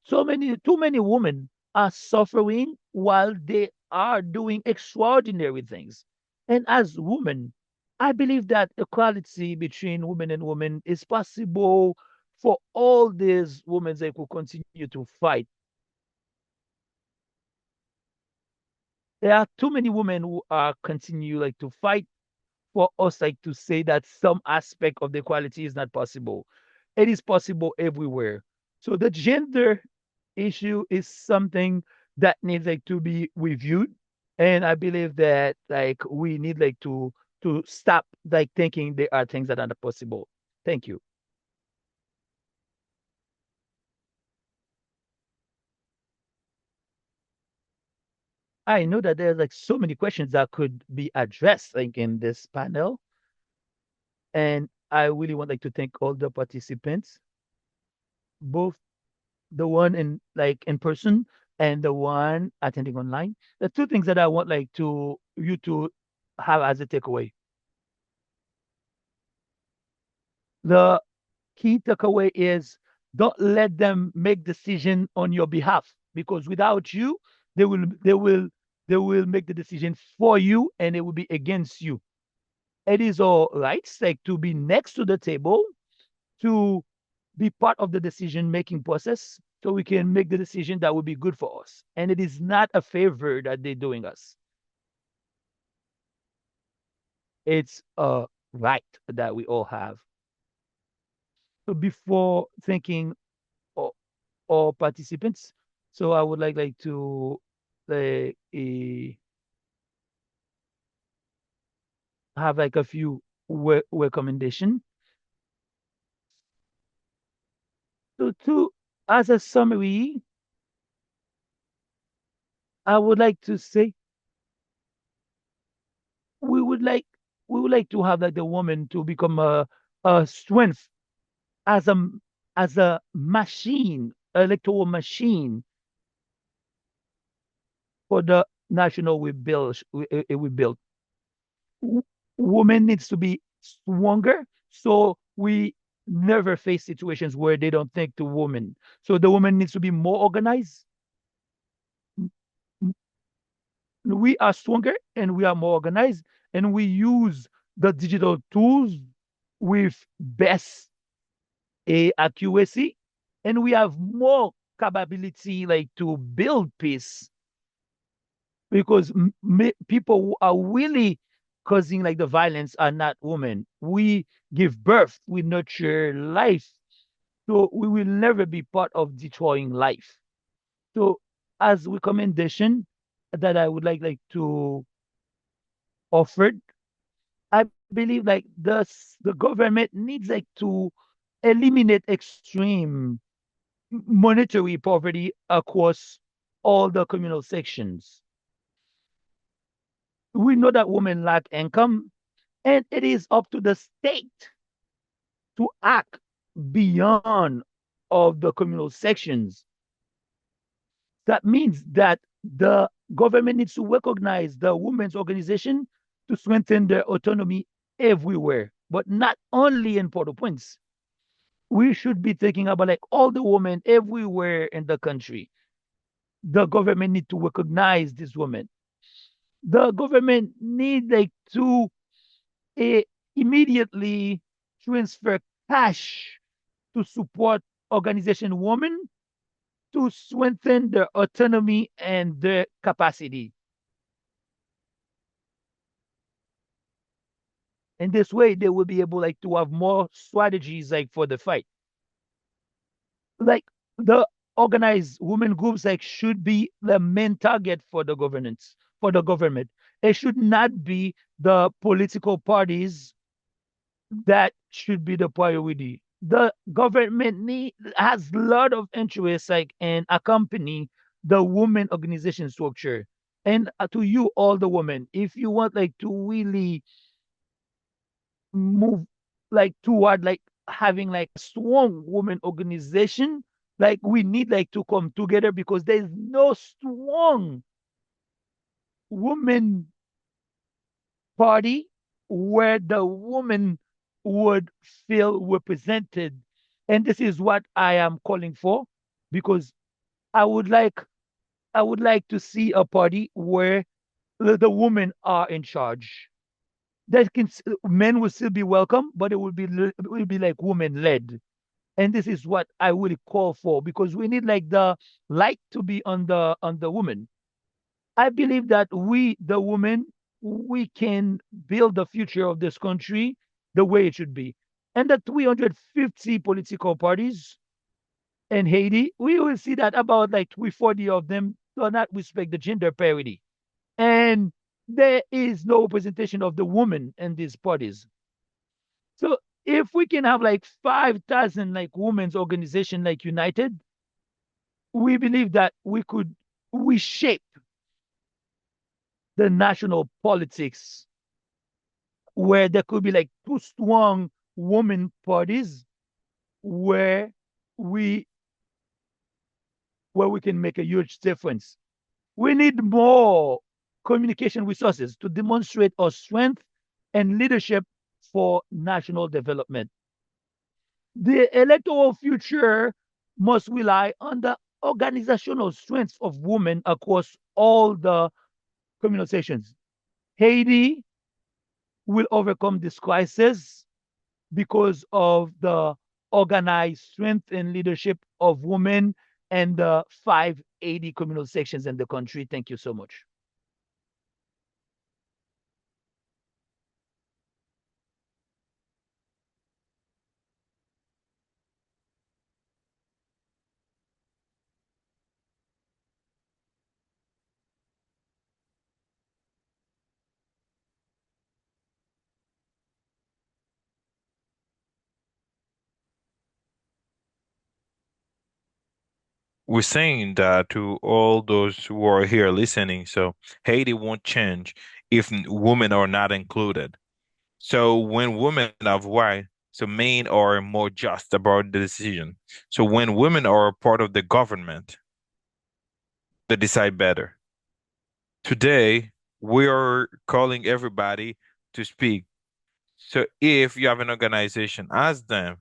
Too many women are suffering while they are doing extraordinary things. And as women, I believe that equality between women and women is possible for all these women that will continue to fight. There are too many women who are continue like to fight for us like to say that some aspect of the equality is not possible. It is possible everywhere. So the gender issue is something that needs like to be reviewed. And I believe that like we need like to stop like thinking there are things that are not possible. Thank you. I know that there's like so many questions that could be addressed like in this panel. And I really want like to thank all the participants, both the one in like in person and the one attending online. The two things that I want like to you to have as a takeaway. The key takeaway is don't let them make decision on your behalf because without you, they will they will they will make the decision for you and it will be against you. It is our rights like to be next to the table to be part of the decision making process so we can make the decision that will be good for us. And it is not a favor that they're doing us. It's a right that we all have. So before thinking all, all participants, so I would like to like have like a few recommendation. So to as a summary, I would like to say we would like we would like to have like the woman to become strength as a machine, electoral machine for the national we built. W- Women needs to be stronger, so we never face situations where they don't think to women. So the woman needs to be more organized. We are stronger and we are more organized, and we use the digital tools with best accuracy, and we have more capability like to build peace because people who are really causing like the violence are not women. We give birth, we nurture life, so we will never be part of destroying life. So, as recommendation that I would like to offer, I believe like the government needs like to eliminate extreme monetary poverty across all the communal sections. We know that women lack income, and it is up to the state to act beyond of the communal sections. That means that the government needs to recognize the women's organization to strengthen their autonomy everywhere, but not only in Port-au-Prince. We should be thinking about like all the women everywhere in the country. The government need to recognize these women. The government need like to uh, immediately transfer cash to support organization women to strengthen their autonomy and their capacity. In this way, they will be able like to have more strategies like for the fight. Like the organized women groups like should be the main target for the governance for the government. It should not be the political parties that should be the priority. The government has a lot of interest like in accompany the women organization structure. And to you, all the women, if you want like to really move like toward like having like a strong women organization, like we need like to come together because there's no strong women party where the woman would feel represented. And this is what I am calling for because I would like I would like to see a party where the women are in charge. That can men will still be welcome, but it will be like women led. And this is what I really call for because we need like the light to be on the woman. I believe that we, the women, we can build the future of this country the way it should be. And the 350 political parties in Haiti, we will see that about like 340 of them do not respect the gender parity. And there is no representation of the woman in these parties. So if we can have like 5,000 like women's organization like united, we believe that we could reshape the national politics where there could be like two strong women parties where we we can make a huge difference. We need more communication resources to demonstrate our strength and leadership for national development. The electoral future must rely on the organizational strength of women across all the communal sections. Haiti will overcome this crisis because of the organized strength and leadership of women and the 580 communal sections in the country. Thank you so much. We're saying that to all those who are here listening. So Haiti won't change if women are not included. So when women have rights, So men are more just about the decision. So when women are part of the government, they decide better. Today, we are calling everybody to speak. So if you have an organization, ask them,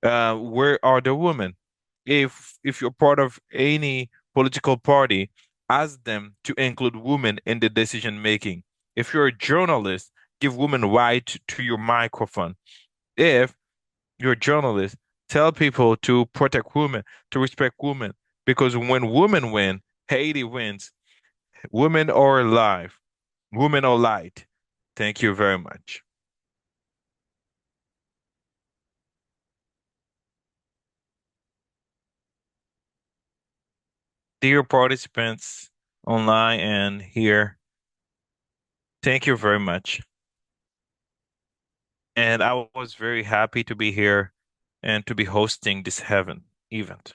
where are the women? If you're part of any political party, ask them to include women in the decision making. If you're a journalist, give women right to your microphone. If you're a journalist, tell people to protect women, to respect women, because when women win, Haiti wins. Women are alive. Women are light. Thank you very much. Dear participants online and here, thank you very much. And I was very happy to be here and to be hosting this heaven event.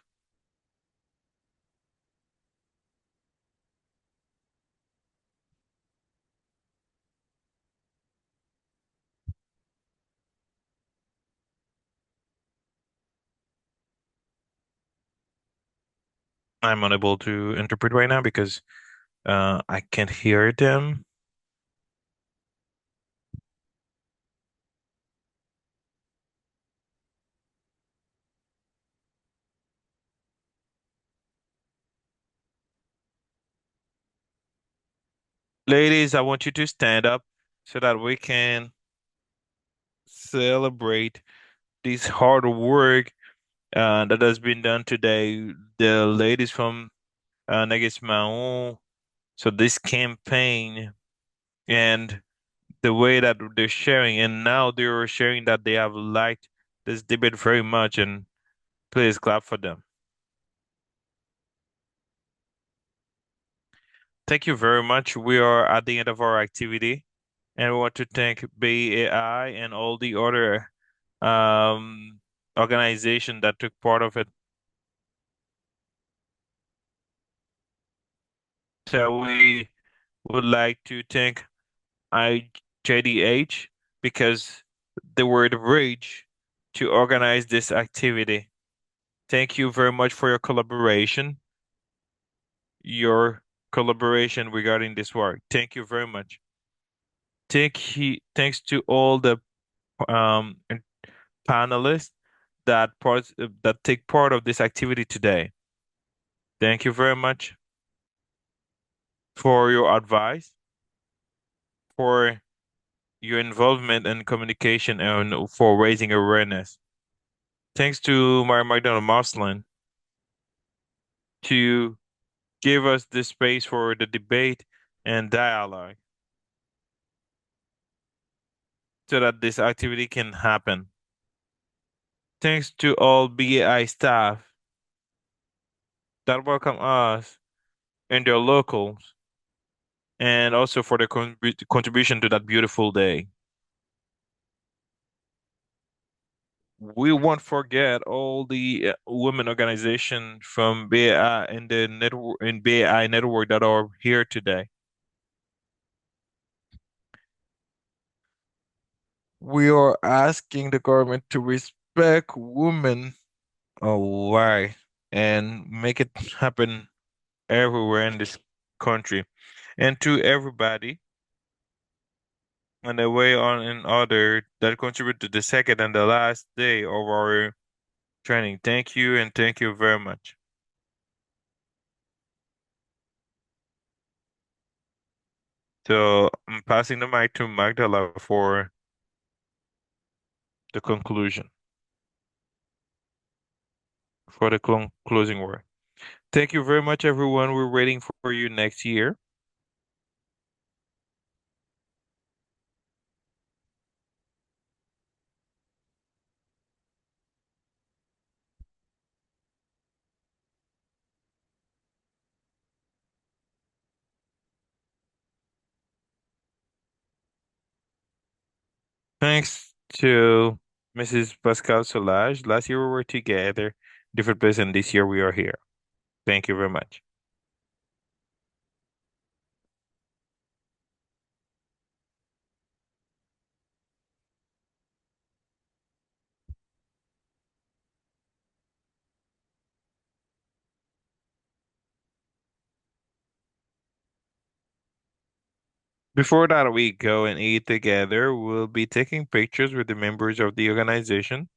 I'm unable to interpret right now because I can't hear them. Ladies, I want you to stand up so that we can celebrate this hard work that has been done today. The ladies from Negus Maon, so this campaign and the way that they're sharing, and now they're sharing that they have liked this debate very much, and please clap for them. Thank you very much. We are at the end of our activity, and we want to thank BAI and all the other um, organization that took part of it. So we would like to thank IJDH because they were the bridge to organize this activity. Thank you very much for your collaboration regarding this work. Thank you very much. Thanks to all the um, panelists that take part of this activity today. Thank you very much for your advice, for your involvement in communication, and for raising awareness. Thanks to Mary Magdalene Moslin to give us this space for the debate and dialogue so that this activity can happen. Thanks to all BAI staff that welcome us in their locals and also for their contribution to that beautiful day. We won't forget all the women organization from BAI and the network in BAI network that are here today. We are asking the government to respect women. Oh, why? And make it happen everywhere in this country. And to everybody on the way on and other that contribute to the second and the last day of our training. Thank you and thank you very much. So I'm passing the mic to Magdala for the conclusion, for the closing word. Thank you very much, everyone. We're waiting for you next year. Thanks to Mrs. Pascal Solage. Last year we were together, different place, and this year we are here. Thank you very much. Before that we go and eat together, we'll be taking pictures with the members of the organization.